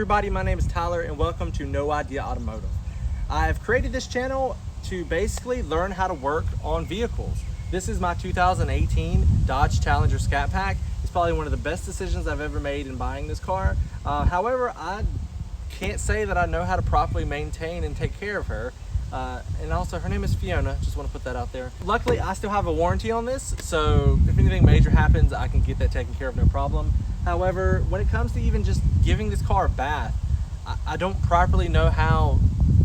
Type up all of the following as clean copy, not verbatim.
everybody, my name is Tyler and welcome to No Idea Automotive. I've created this channel to basically learn how to work on vehicles. This is my 2018 Dodge Challenger Scat Pack. It's probably one of the best decisions I've ever made in buying this car. However, I can't say that I know how to properly maintain and take care of her. And also her name is Fiona, just want to put that out there. Luckily, I still have a warranty on this, so if anything major happens, I can get that taken care of, no problem. However, when it comes to even just giving this car a bath, I don't properly know how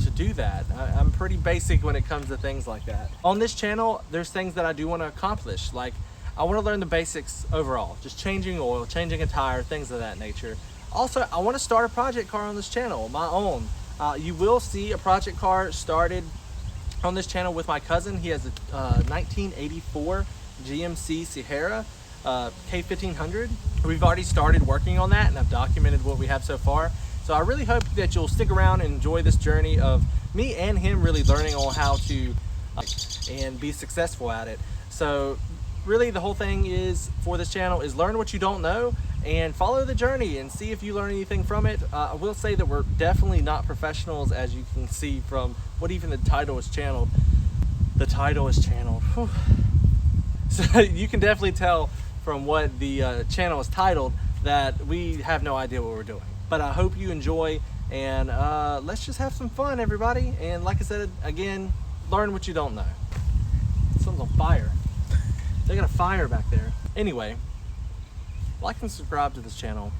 to do that. I'm pretty basic when it comes to things like that. On this channel, there's things that I do want to accomplish. Like, I want to learn the basics overall, just changing oil, changing a tire, things of that nature. Also, I want to start a project car on this channel, my own. You will see a project car started on this channel with my cousin. He has a 1984 GMC Sierra K1500. We've already started working on that and I've documented what we have so far. So I really hope that you'll stick around and enjoy this journey of me and him really learning on how to and be successful at it. So really the whole thing is for this channel is learn what you don't know and follow the journey and see if you learn anything from it. I will say that we're definitely not professionals, as you can see from what even the title is channeled. The title is channeled. Whew. So you can definitely tell from what the channel is titled that we have no idea what we're doing. But I hope you enjoy and let's just have some fun, everybody. And like I said, again, learn what you don't know. Something's on fire. They got a fire back there. Anyway, like and subscribe to this channel.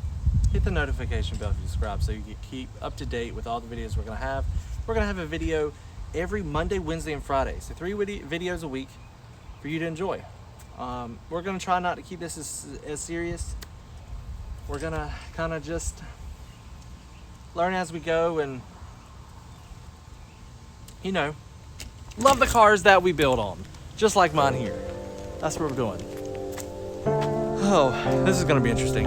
Hit the notification bell if you subscribe so you can keep up to date with all the videos we're gonna have. We're gonna have a video every Monday, Wednesday, and Friday. So 3 videos a week for you to enjoy. We're gonna try not to keep this as serious. We're gonna kind of just learn as we go and, you know, love the cars that we build on, just like mine here. That's what we're doing. Oh, this is gonna be interesting.